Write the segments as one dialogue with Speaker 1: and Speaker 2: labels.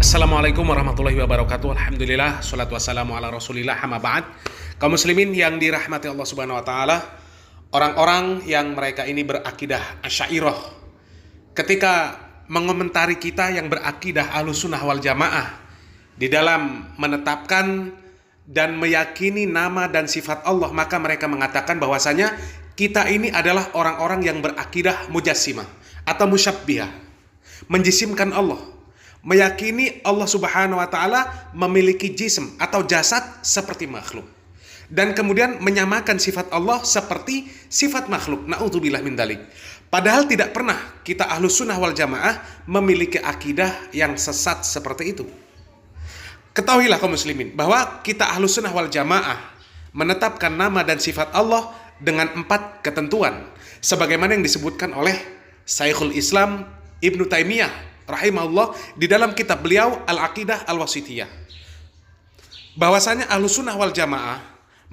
Speaker 1: Assalamualaikum warahmatullahi wabarakatuh. Alhamdulillah, salatu wassalamu ala rasulillah, amma ba'd. Kaum muslimin yang dirahmati Allah subhanahu wa ta'ala, orang-orang yang mereka ini berakidah Asy'ariyah, ketika mengomentari kita yang berakidah Ahlussunnah wal Jamaah di dalam menetapkan dan meyakini nama dan sifat Allah, maka mereka mengatakan bahwasanya kita ini adalah orang-orang yang berakidah Mujassimah atau Musyabbihah, menjisimkan Allah, meyakini Allah subhanahu wa ta'ala memiliki jism atau jasad seperti makhluk, dan kemudian menyamakan sifat Allah seperti sifat makhluk. Na'udzubillah min dzalik. Padahal tidak pernah kita Ahlussunnah wal Jamaah memiliki akidah yang sesat seperti itu. Ketahuilah kaum muslimin bahwa kita Ahlussunnah wal Jamaah menetapkan nama dan sifat Allah dengan 4 ketentuan, sebagaimana yang disebutkan oleh Syekhul Islam Ibnu Taimiyah rahimahullah di dalam kitab beliau Al-Aqidah Al-Wasithiyah, bahwasanya Ahlussunnah wal Jamaah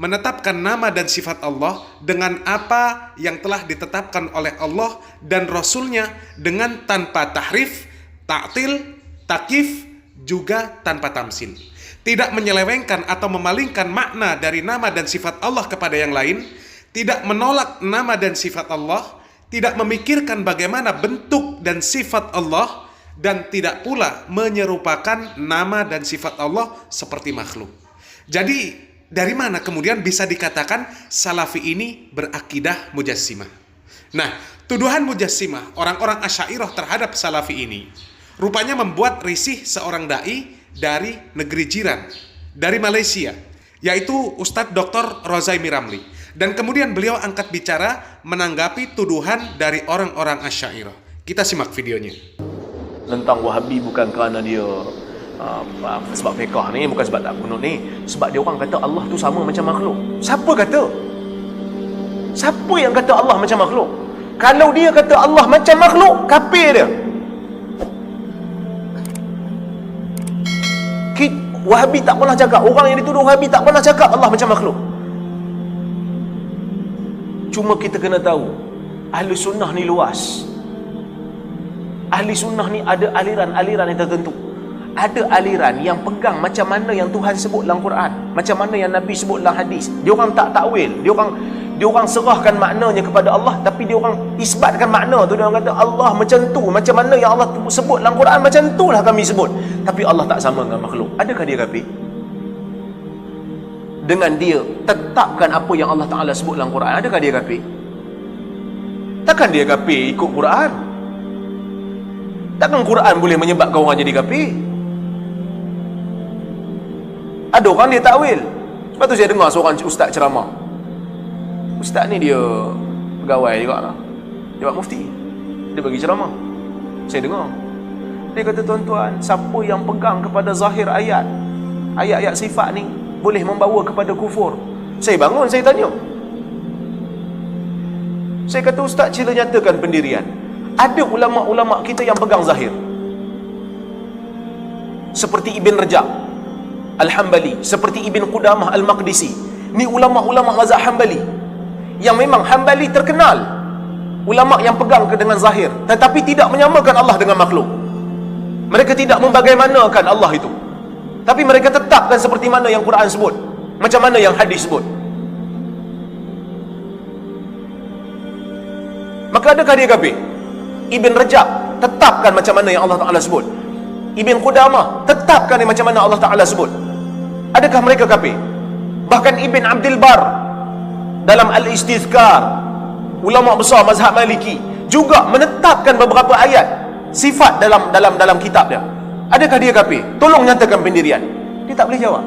Speaker 1: menetapkan nama dan sifat Allah dengan apa yang telah ditetapkan oleh Allah dan Rasulnya, dengan tanpa tahrif, ta'til, takyif, juga tanpa tamsil. Tidak menyelewengkan atau memalingkan makna dari nama dan sifat Allah kepada yang lain, tidak menolak nama dan sifat Allah, tidak memikirkan bagaimana bentuk dan sifat Allah, dan tidak pula menyerupakan nama dan sifat Allah seperti makhluk. Jadi dari mana kemudian bisa dikatakan Salafi ini berakidah Mujassimah? Nah, tuduhan Mujassimah orang-orang Asy'ariyah terhadap Salafi ini rupanya membuat risih seorang dai dari negeri jiran, dari Malaysia, yaitu Ustadz Dr. Rozaimi Ramli. Dan kemudian beliau angkat bicara menanggapi tuduhan dari orang-orang Asy'ariyah. Kita simak videonya.
Speaker 2: Tentang Wahabi bukan kerana dia sebab fiqh ni, bukan sebab tak kunut ni, sebab dia orang kata Allah tu sama macam makhluk. Siapa kata? Siapa yang kata Allah macam makhluk? Kalau dia kata Allah macam makhluk, kafir dia. Wahabi tak pernah cakap, orang yang dituduh Wahabi tak pernah cakap Allah macam makhluk. Cuma kita kena tahu, Ahli Sunnah ni luas. Ahli Sunnah ni ada aliran-aliran yang tertentu. Ada aliran yang pegang macam mana yang Tuhan sebut dalam Quran, macam mana yang Nabi sebut dalam hadis. Dia orang tak takwil, dia orang serahkan maknanya kepada Allah, tapi dia orang isbatkan makna tu. Dia orang kata Allah macam tu, macam mana yang Allah sebut dalam Quran, macam itulah kami sebut. Tapi Allah tak sama dengan makhluk. Adakah dia kafir? Dengan dia tetapkan apa yang Allah Ta'ala sebut dalam Quran, adakah dia kafir? Takkan dia kafir ikut Quran? Takkan Quran boleh menyebabkan orang jadi kafir? Ada orang dia takwil. Lepas tu saya dengar seorang ustaz ceramah. Ustaz ni dia pegawai juga lah, dia buat mufti, dia bagi ceramah. Saya dengar dia kata, tuan-tuan, siapa yang pegang kepada zahir ayat-ayat sifat ni boleh membawa kepada kufur. Saya bangun, saya tanya, saya kata, ustaz, sila nyatakan pendirian. Ada ulama-ulama kita yang pegang zahir, seperti Ibn Rajab Al-Hambali, seperti Ibn Qudamah Al-Maqdisi. Ni ulama-ulama mazhab Hambali yang memang Hambali terkenal, ulama yang pegang dengan zahir, tetapi tidak menyamakan Allah dengan makhluk. Mereka tidak membagaimanakan Allah itu, tapi mereka tetapkan seperti mana yang Quran sebut, macam mana yang hadis sebut. Maka adakah dia kafir? Ibn Rajab tetapkan macam mana yang Allah Ta'ala sebut. Ibn Qudamah tetapkan macam mana Allah Ta'ala sebut. Adakah mereka kafir? Bahkan Ibn Abdul Bar dalam Al-Istizkar, ulama besar mazhab Maliki, juga menetapkan beberapa ayat sifat dalam kitab dia. Adakah dia kafir? Tolong nyatakan pendirian. Dia tak boleh jawab.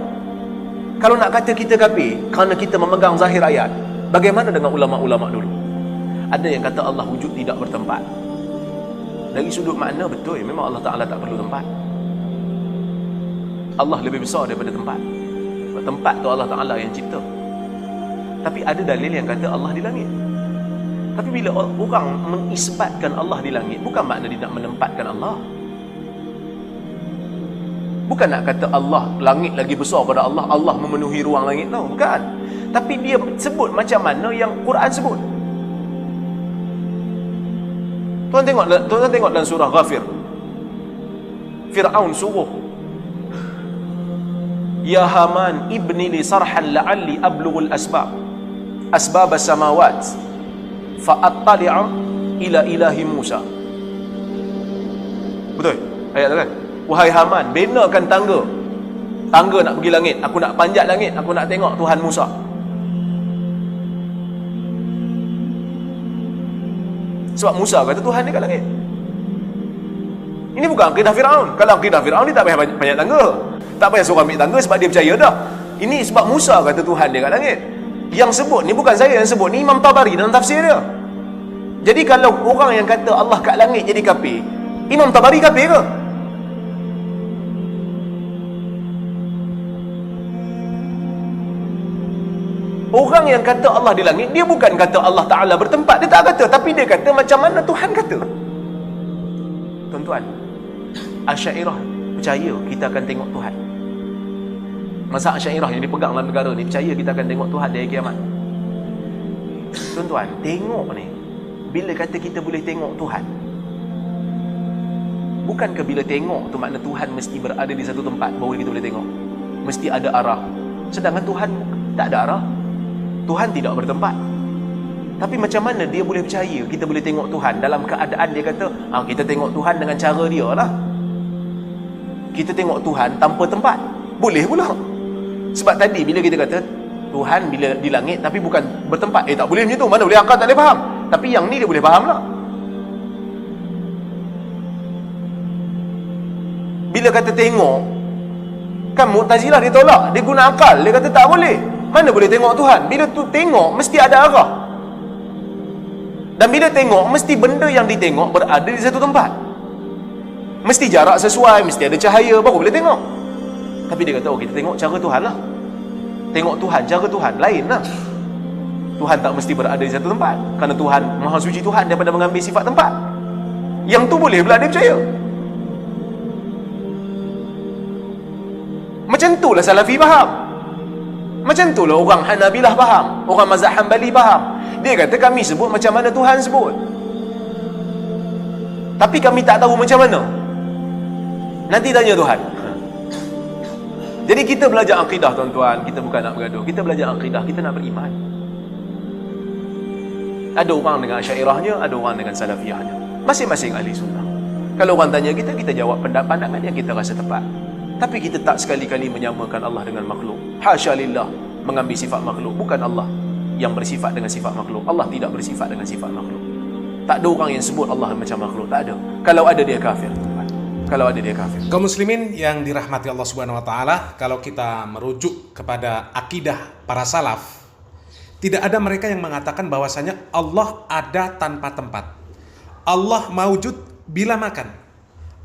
Speaker 2: Kalau nak kata kita kafir kerana kita memegang zahir ayat, bagaimana dengan ulama-ulama dulu? Ada yang kata Allah wujud tidak bertempat. Dari sudut makna betul, memang Allah Ta'ala tak perlu tempat. Allah lebih besar daripada tempat. Tempat tu Allah Ta'ala yang cipta. Tapi ada dalil yang kata Allah di langit. Tapi bila orang mengisbatkan Allah di langit, bukan makna dia nak menempatkan Allah. Bukan nak kata Allah, langit lagi besar pada Allah, Allah memenuhi ruang langit. No, bukan. Tapi dia sebut macam mana yang Quran sebut. Tuan tengok dalam surah Ghafir, Fir'aun suruh Ya Haman ibni li sarhan la'alli ablughul asbab as-samawat fa attali'a ila ilahi Musa. Betul ayat tu kan? Wahai Haman, benakan tangga nak pergi langit, aku nak panjat langit, aku nak tengok Tuhan Musa. Sebab Musa kata Tuhan dia kat langit. Ini bukan akidah Firaun. Kalau akidah Firaun dia tak payah banyak tangga, tak payah suruh ambil tangga sebab dia percaya dah. Ini sebab Musa kata Tuhan dia kat langit. Yang sebut ni bukan saya yang sebut, ni Imam Tabari dalam tafsir dia. Jadi kalau orang yang kata Allah kat langit jadi kafir, Imam Tabari kafir ke? Orang yang kata Allah di langit, dia bukan kata Allah Ta'ala bertempat. Dia tak kata, tapi dia kata macam mana Tuhan kata. Tuan-tuan, Asy'ariyah percaya kita akan tengok Tuhan. Mazhab Asy'ariyah yang dipegang dalam negara ni percaya kita akan tengok Tuhan di hari kiamat. Tuan-tuan, tengok ni, bila kata kita boleh tengok Tuhan, bukankah bila tengok tu makna Tuhan mesti berada di satu tempat baru kita boleh tengok? Mesti ada arah. Sedangkan Tuhan tak ada arah. Tuhan tidak bertempat. Tapi macam mana dia boleh percaya kita boleh tengok Tuhan dalam keadaan dia kata kita tengok Tuhan dengan cara dia lah. Kita tengok Tuhan tanpa tempat. Boleh pula. Sebab tadi bila kita kata Tuhan bila di langit tapi bukan bertempat, tak boleh macam tu. Mana boleh, akal tak boleh faham. Tapi yang ni dia boleh faham lah. Bila kata tengok, kan Mu'tazilah dia tolak, dia guna akal, dia kata tak boleh. Mana boleh tengok Tuhan? Bila tu tengok mesti ada arah. Dan bila tengok mesti benda yang ditengok berada di satu tempat. Mesti jarak sesuai, mesti ada cahaya baru boleh tengok. Tapi dia kata kita tengok cara Tuhan lah. Tengok Tuhan, cara Tuhan lain lah. Tuhan tak mesti berada di satu tempat, kerana Tuhan, Maha Suci Tuhan daripada mengambil sifat tempat. Yang tu boleh pula dia percaya. Macam itulah Salafi faham. Macam itulah orang Hanabilah faham, orang mazhab Hanbali faham. Dia kata kami sebut macam mana Tuhan sebut, tapi kami tak tahu macam mana. Nanti tanya Tuhan. Jadi kita belajar akidah, tuan-tuan. Kita bukan nak bergaduh. Kita belajar akidah, kita nak beriman. Ada orang dengan Asy'ariyahnya, ada orang dengan Salafiyahnya. Masing-masing ahli sunnah. Kalau orang tanya kita, kita jawab pandangan yang kita rasa tepat. Tapi kita tak sekali-kali menyamakan Allah dengan makhluk. Hasya lillah, mengambil sifat makhluk. Bukan Allah yang bersifat dengan sifat makhluk. Allah tidak bersifat dengan sifat makhluk. Tak ada orang yang sebut Allah macam makhluk. Tak ada. Kalau ada, dia kafir. Kalau ada, dia kafir.
Speaker 1: Kaum muslimin yang dirahmati Allah Subhanahu wa taala, kalau kita merujuk kepada akidah para salaf, tidak ada mereka yang mengatakan bahwasanya Allah ada tanpa tempat. Allah maujud bila makan.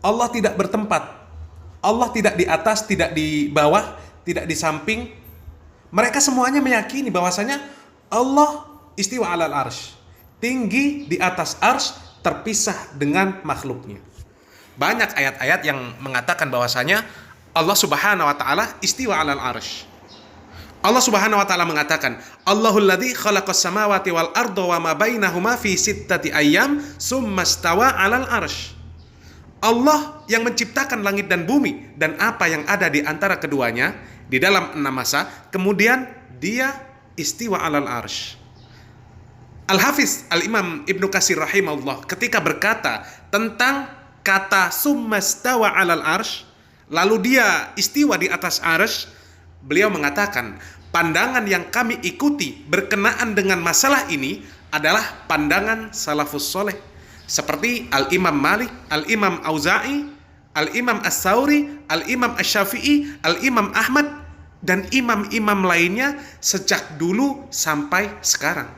Speaker 1: Allah tidak bertempat. Allah tidak di atas, tidak di bawah, tidak di samping. Mereka semuanya meyakini bahwasanya Allah istiwa alal arsy, tinggi di atas arsy, terpisah dengan makhluknya. Banyak ayat-ayat yang mengatakan bahwasanya Allah Subhanahu wa taala istiwa alal arsy. Allah Subhanahu wa taala mengatakan, Allahul ladzi khalaqas samawati wal arda wa ma bainahuma fi sittati ayyam tsumma stawa alal arsy. Allah yang menciptakan langit dan bumi dan apa yang ada di antara keduanya di dalam 6 masa, kemudian dia istiwa alal arsy. Al-Hafiz Al-Imam Ibnu Katsir rahimahullah ketika berkata tentang kata summa stawa alal arsy, lalu dia istiwa di atas arsy, beliau mengatakan pandangan yang kami ikuti berkenaan dengan masalah ini adalah pandangan salafus soleh, seperti Al-Imam Malik, Al-Imam Auza'i, Al-Imam As-Sauri, Al-Imam Asy-Syafi'i, Al-Imam Ahmad, dan imam-imam lainnya sejak dulu sampai sekarang,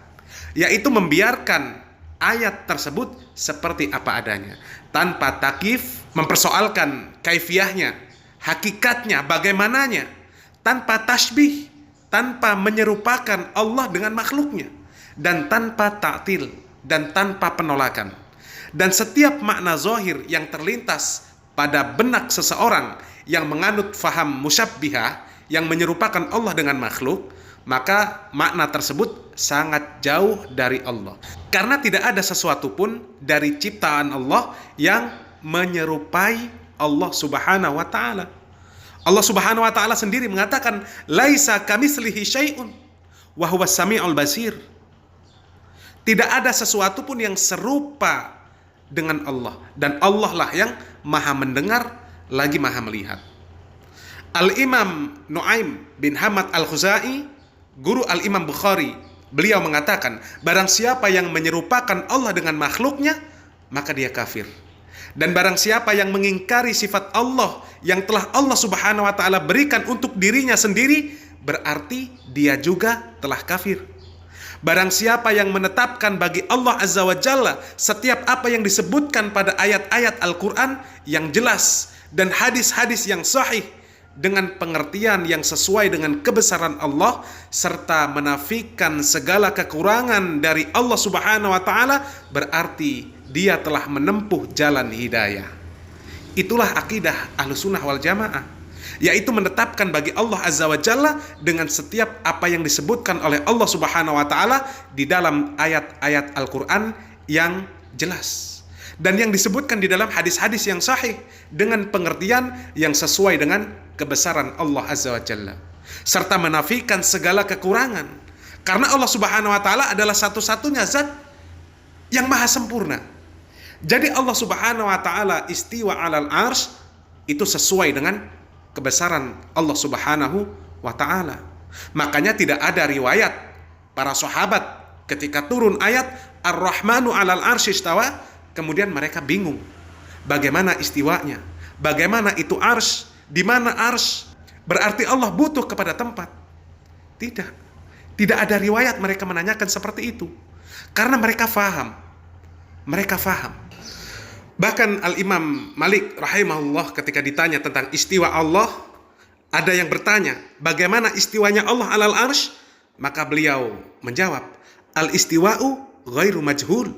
Speaker 1: yaitu membiarkan ayat tersebut seperti apa adanya, tanpa takyif, mempersoalkan kaifiyahnya, hakikatnya, bagaimananya, tanpa tasbih, tanpa menyerupakan Allah dengan makhluknya, dan tanpa ta'til, dan tanpa penolakan. Dan setiap makna zahir yang terlintas pada benak seseorang yang menganut faham musyabbihah, yang menyerupakan Allah dengan makhluk, maka makna tersebut sangat jauh dari Allah. Karena tidak ada sesuatu pun dari ciptaan Allah yang menyerupai Allah Subhanahu wa ta'ala. Allah Subhanahu wa taala sendiri mengatakan, "Laisa kamitslihi syai'un wa huwas samiul basir." Tidak ada sesuatu pun yang serupa dengan Allah, dan Allah lah yang Maha mendengar lagi Maha melihat. Al-Imam Nu'aim bin Hamad Al-Khuzai, guru Al-Imam Bukhari, beliau mengatakan, barang siapa yang menyerupakan Allah dengan makhluknya, maka dia kafir. Dan barang siapa yang mengingkari sifat Allah yang telah Allah Subhanahu wa taala berikan untuk dirinya sendiri, berarti dia juga telah kafir. Barang siapa yang menetapkan bagi Allah Azza wa Jalla setiap apa yang disebutkan pada ayat-ayat Al-Quran yang jelas dan hadis-hadis yang sahih dengan pengertian yang sesuai dengan kebesaran Allah, serta menafikan segala kekurangan dari Allah Subhanahu wa taala, berarti dia telah menempuh jalan hidayah. Itulah akidah Ahlussunnah wal Jamaah, yaitu menetapkan bagi Allah Azza wa Jalla dengan setiap apa yang disebutkan oleh Allah Subhanahu wa taala di dalam ayat-ayat Al-Quran yang jelas, dan yang disebutkan di dalam hadis-hadis yang sahih dengan pengertian yang sesuai dengan kebesaran Allah Azza wa Jalla, serta menafikan segala kekurangan, karena Allah Subhanahu wa taala adalah satu-satunya zat yang maha sempurna. Jadi Allah Subhanahu wa taala istiwa 'alal arsy itu sesuai dengan kebesaran Allah Subhanahu wa taala. Makanya tidak ada riwayat para sahabat ketika turun ayat Ar-Rahmanu 'alal arsy istawa, kemudian mereka bingung bagaimana istiwanya, bagaimana itu arsy, di mana arsy, berarti Allah butuh kepada tempat. Tidak ada riwayat mereka menanyakan seperti itu, karena mereka faham. Bahkan Al-Imam Malik rahimahullah ketika ditanya tentang istiwa Allah, ada yang bertanya, bagaimana istiwanya Allah 'alal arsy? Maka beliau menjawab, al-istiwa'u ghairu majhul.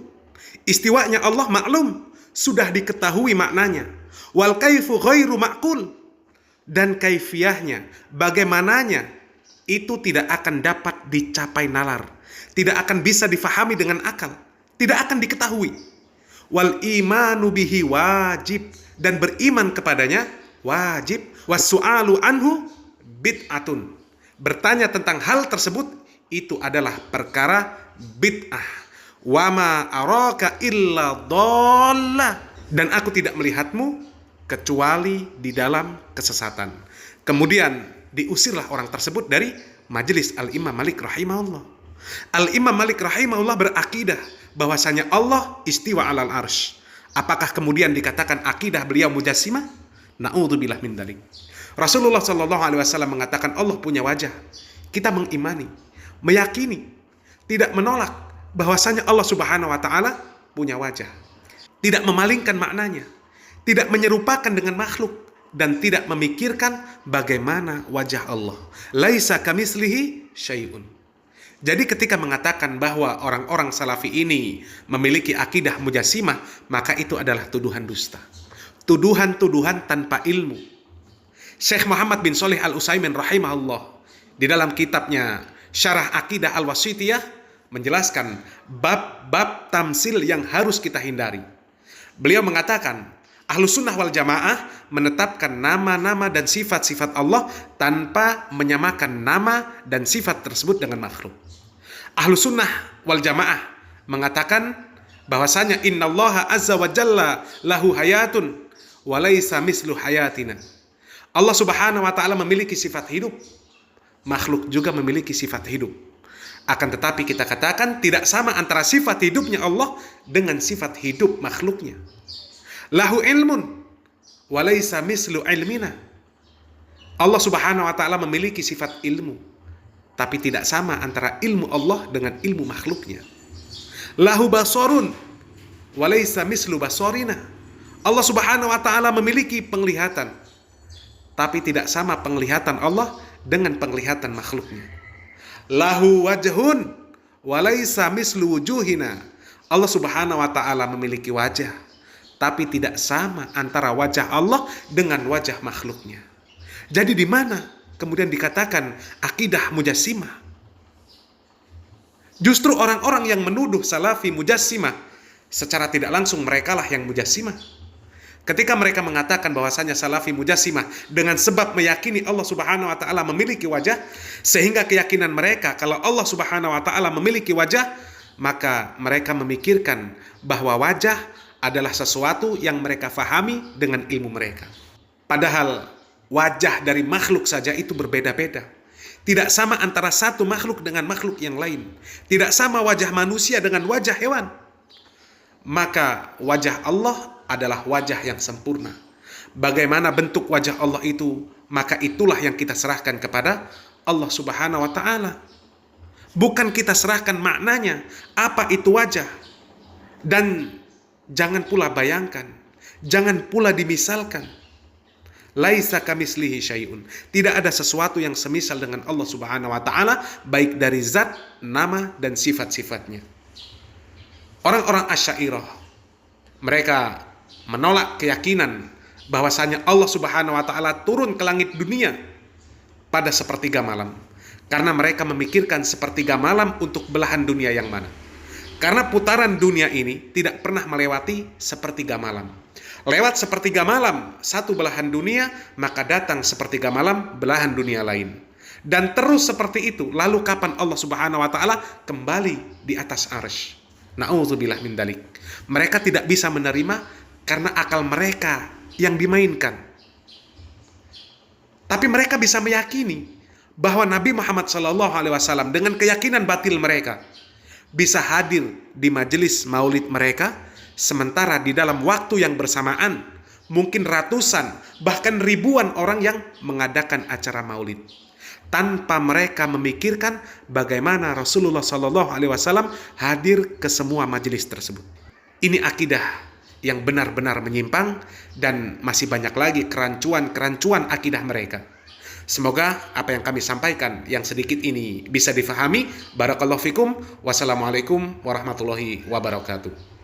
Speaker 1: Istiwanya Allah maklum, sudah diketahui maknanya. Wal kaifu ghairu ma'qul. Dan kaifiyahnya, bagaimananya, itu tidak akan dapat dicapai nalar, tidak akan bisa difahami dengan akal, tidak akan diketahui. Wal imanu bihi wajib, dan beriman kepadanya wajib. Wassu'alu anhu bid'atun, bertanya tentang hal tersebut itu adalah perkara bid'ah. Wama araka illa dhalla, dan aku tidak melihatmu kecuali di dalam kesesatan. Kemudian diusirlah orang tersebut dari majelis Al-Imam Malik rahimahullah. Al-Imam Malik rahimahullah berakidah bahwasanya Allah istiwa 'alal arsy. Apakah kemudian dikatakan akidah beliau mujassimah? Na'udzubillah min dzalik. Rasulullah sallallahu alaihi wasallam mengatakan Allah punya wajah. Kita mengimani, meyakini, tidak menolak bahwasanya Allah Subhanahu wa taala punya wajah. Tidak memalingkan maknanya, tidak menyerupakan dengan makhluk, dan tidak memikirkan bagaimana wajah Allah. Laisa kamitslihi syai'un. Jadi ketika mengatakan bahwa orang-orang salafi ini memiliki akidah mujassimah, maka itu adalah tuduhan dusta, tuduhan-tuduhan tanpa ilmu. Syekh Muhammad bin Shalih Al-Utsaimin rahimahullah di dalam kitabnya Syarah Aqidah Al-Wasithiyah menjelaskan bab-bab tamsil yang harus kita hindari. Beliau mengatakan Ahlussunnah wal Jamaah menetapkan nama-nama dan sifat-sifat Allah tanpa menyamakan nama dan sifat tersebut dengan makhluk. Ahlussunnah wal Jamaah mengatakan bahwasanya innallaha azza wa jalla lahu hayatun wa laisa mislu hayatina. Allah Subhanahu wa taala memiliki sifat hidup, makhluk juga memiliki sifat hidup. Akan tetapi kita katakan tidak sama antara sifat hidupnya Allah dengan sifat hidup makhluknya. Lahu ilmun walaysa mislu ilmina. Allah Subhanahu wa taala memiliki sifat ilmu, tapi tidak sama antara ilmu Allah dengan ilmu makhluknya. Lahu basarun walaysa mislu basarina. Allah Subhanahu wa taala memiliki penglihatan, tapi tidak sama penglihatan Allah dengan penglihatan makhluknya. Lahu wajhun walaysa mislu wujuhina. Allah Subhanahu wa taala memiliki wajah, tapi tidak sama antara wajah Allah dengan wajah makhluknya. Jadi di mana kemudian dikatakan akidah mujassimah? Justru orang-orang yang menuduh salafi mujassimah, secara tidak langsung merekalah yang mujassimah. Ketika mereka mengatakan bahwasanya Salafi Mujassimah dengan sebab meyakini Allah Subhanahu wa taala memiliki wajah, sehingga keyakinan mereka kalau Allah Subhanahu wa taala memiliki wajah, maka mereka memikirkan bahwa wajah adalah sesuatu yang mereka fahami dengan ilmu mereka. Padahal wajah dari makhluk saja itu berbeda-beda. Tidak sama antara satu makhluk dengan makhluk yang lain. Tidak sama wajah manusia dengan wajah hewan. Maka wajah Allah adalah wajah yang sempurna. Bagaimana bentuk wajah Allah itu, maka itulah yang kita serahkan kepada Allah Subhanahu wa taala. Bukan kita serahkan maknanya, apa itu wajah. Dan jangan pula bayangkan, jangan pula dimisalkan. Laisa kamitslihi syai'un. Tidak ada sesuatu yang semisal dengan Allah Subhanahu wa taala, baik dari zat, nama dan sifat-sifatnya. Orang-orang Asy'ariyah, mereka menolak keyakinan bahwasanya Allah Subhanahu wa taala turun ke langit dunia pada sepertiga malam. Karena mereka memikirkan sepertiga malam untuk belahan dunia yang mana. Karena putaran dunia ini tidak pernah melewati sepertiga malam. Lewat sepertiga malam satu belahan dunia, maka datang sepertiga malam belahan dunia lain. Dan terus seperti itu. Lalu kapan Allah Subhanahu wa taala kembali di atas arsy? Na'udzubillah min dalik. Mereka tidak bisa menerima karena akal mereka yang dimainkan. Tapi mereka bisa meyakini bahwa Nabi Muhammad SAW dengan keyakinan batil mereka bisa hadir di majelis maulid mereka, sementara di dalam waktu yang bersamaan mungkin ratusan bahkan ribuan orang yang mengadakan acara maulid tanpa mereka memikirkan bagaimana Rasulullah SAW hadir ke semua majelis tersebut. Ini akidah yang benar-benar menyimpang dan masih banyak lagi kerancuan-kerancuan akidah mereka. Semoga apa yang kami sampaikan yang sedikit ini bisa difahami. Barakallahu fikum. Wassalamualaikum warahmatullahi wabarakatuh.